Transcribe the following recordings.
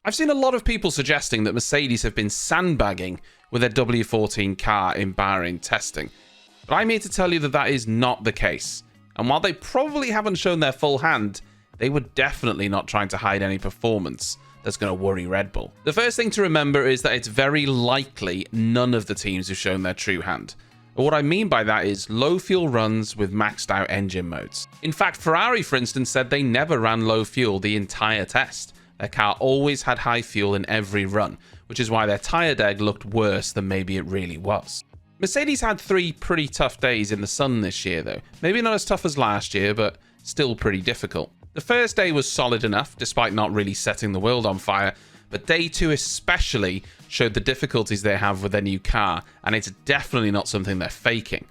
I've seen a lot of people suggesting that Mercedes have been sandbagging with their W14 car in Bahrain testing, but I'm here to tell you that that is not the case. And while they probably haven't shown their full hand, they were definitely not trying to hide any performance that's going to worry Red Bull. The first thing to remember is that it's very likely none of the teams have shown their true hand. And what I mean by that is low fuel runs with maxed out engine modes. In fact, Ferrari, for instance, said they never ran low fuel the entire test. Their car always had high fuel in every run, which is why their tyre deg looked worse than maybe it really was. Mercedes had 3 pretty tough days in the sun this year though. Maybe not as tough as last year, but still pretty difficult. The first day was solid enough, despite not really setting the world on fire, but day 2 especially showed the difficulties they have with their new car, and it's definitely not something they're faking.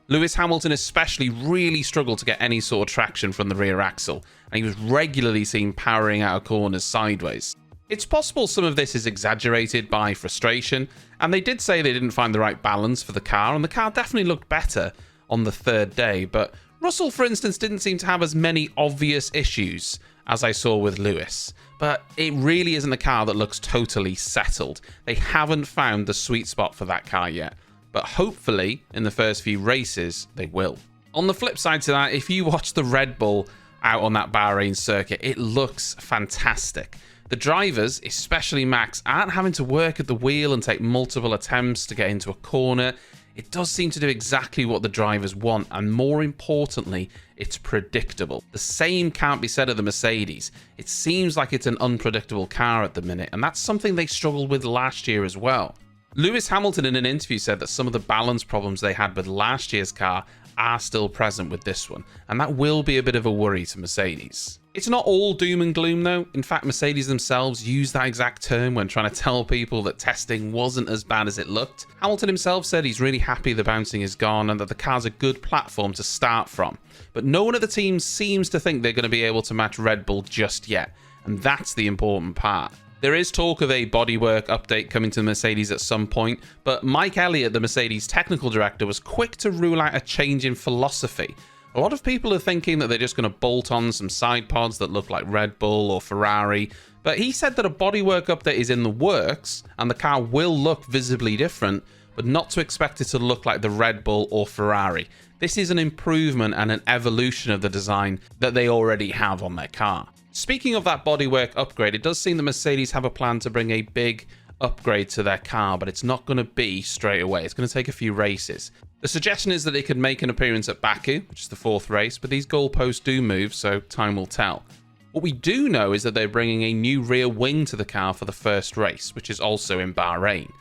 Lewis Hamilton especially really struggled to get any sort of traction from the rear axle, and he was regularly seen powering out of corners sideways. It's possible some of this is exaggerated by frustration, and they did say they didn't find the right balance for the car, and the car definitely looked better on the 3rd day, but Russell, for instance, didn't seem to have as many obvious issues as I saw with Lewis. But it really isn't a car that looks totally settled. They haven't found the sweet spot for that car yet, but hopefully in the first few races they will. On the flip side to that, if you watch the Red Bull out on that Bahrain circuit, it looks fantastic. The drivers, especially Max, aren't having to work at the wheel and take multiple attempts to get into a corner. It does seem to do exactly what the drivers want, and more importantly, it's predictable. The same can't be said of the Mercedes. It seems like it's an unpredictable car at the minute, and that's something they struggled with last year as well. Lewis Hamilton in an interview said that some of the balance problems they had with last year's car are still present with this one, and that will be a bit of a worry to Mercedes. It's not all doom and gloom though. In fact, Mercedes themselves used that exact term when trying to tell people that testing wasn't as bad as it looked. Hamilton himself said he's really happy the bouncing is gone and that the car's a good platform to start from. But no one of the teams seems to think they're going to be able to match Red Bull just yet, and that's the important part. There is talk of a bodywork update coming to Mercedes at some point, but Mike Elliott, the Mercedes technical director, was quick to rule out a change in philosophy. A lot of people are thinking that they're just going to bolt on some side pods that look like Red Bull or Ferrari, but he said that a bodywork update is in the works and the car will look visibly different, but not to expect it to look like the Red Bull or Ferrari. This is an improvement and an evolution of the design that they already have on their car. Speaking of that bodywork upgrade, it does seem that Mercedes have a plan to bring a big upgrade to their car, but it's not going to be straight away. It's going to take a few races. The suggestion is that they could make an appearance at Baku, which is the 4th race, but these goalposts do move, so time will tell. What we do know is that they're bringing a new rear wing to the car for the first race, which is also in Bahrain.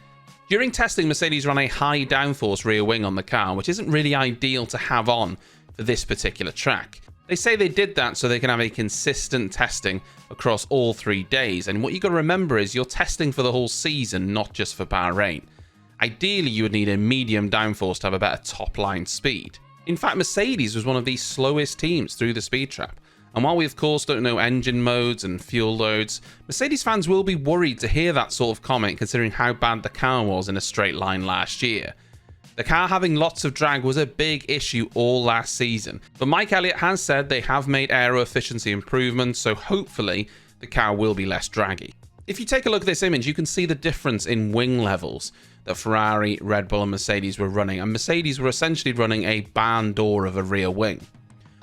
During testing, Mercedes ran a high downforce rear wing on the car, which isn't really ideal to have on for this particular track. They say they did that so they can have a consistent testing across all 3 days, and what you got to remember is you're testing for the whole season, not just for Bahrain. Ideally, you would need a medium downforce to have a better top-line speed. In fact, Mercedes was one of the slowest teams through the speed trap, and while we of course don't know engine modes and fuel loads, Mercedes fans will be worried to hear that sort of comment considering how bad the car was in a straight line last year. The car having lots of drag was a big issue all last season, but Mike Elliott has said they have made aero efficiency improvements, so hopefully the car will be less draggy. If you take a look at this image, you can see the difference in wing levels that Ferrari, Red Bull and Mercedes were running, and Mercedes were essentially running a barn door of a rear wing.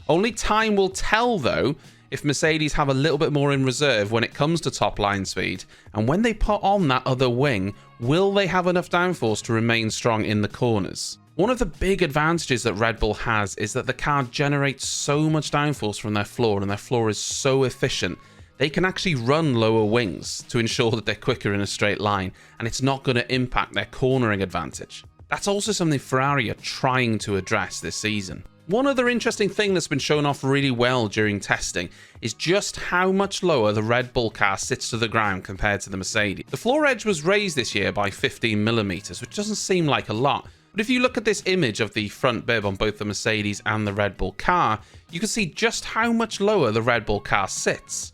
Only time will tell though if Mercedes have a little bit more in reserve when it comes to top line speed, and when they put on that other wing, will they have enough downforce to remain strong in the corners? One of the big advantages that Red Bull has is that the car generates so much downforce from their floor, and their floor is so efficient. They can actually run lower wings to ensure that they're quicker in a straight line, and it's not going to impact their cornering advantage. That's also something Ferrari are trying to address this season. One other interesting thing that's been shown off really well during testing is just how much lower the Red Bull car sits to the ground compared to the Mercedes. The floor edge was raised this year by 15mm, which doesn't seem like a lot, but if you look at this image of the front bib on both the Mercedes and the Red Bull car, you can see just how much lower the Red Bull car sits.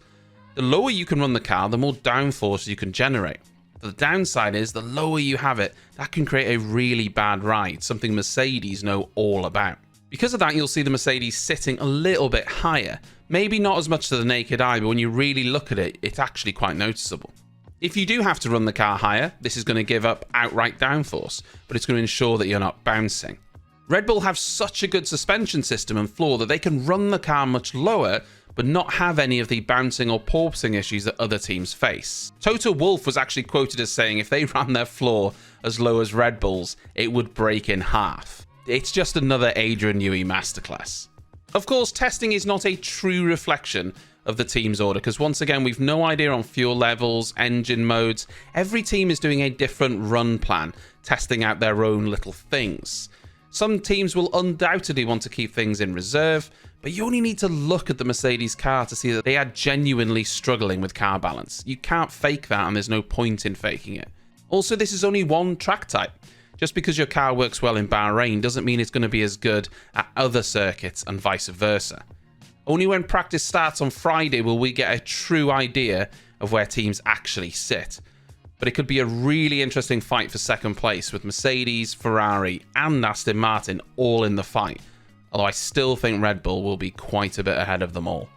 The lower you can run the car, the more downforce you can generate. The downside is the lower you have it, that can create a really bad ride, something Mercedes know all about. Because of that, you'll see the Mercedes sitting a little bit higher. Maybe not as much to the naked eye, but when you really look at it, it's actually quite noticeable. If you do have to run the car higher, this is going to give up outright downforce, but it's going to ensure that you're not bouncing. Red Bull have such a good suspension system and floor that they can run the car much lower, but not have any of the bouncing or porpoising issues that other teams face. Toto Wolff was actually quoted as saying if they ran their floor as low as Red Bull's, it would break in half. It's just another Adrian Newey masterclass. Of course, testing is not a true reflection of the team's order, because once again, we've no idea on fuel levels, engine modes. Every team is doing a different run plan, testing out their own little things. Some teams will undoubtedly want to keep things in reserve, but you only need to look at the Mercedes car to see that they are genuinely struggling with car balance. You can't fake that, and there's no point in faking it. Also, this is only one track type. Just because your car works well in Bahrain doesn't mean it's going to be as good at other circuits and vice versa. Only when practice starts on Friday will we get a true idea of where teams actually sit. But it could be a really interesting fight for second place with Mercedes, Ferrari and Aston Martin all in the fight. Although I still think Red Bull will be quite a bit ahead of them all.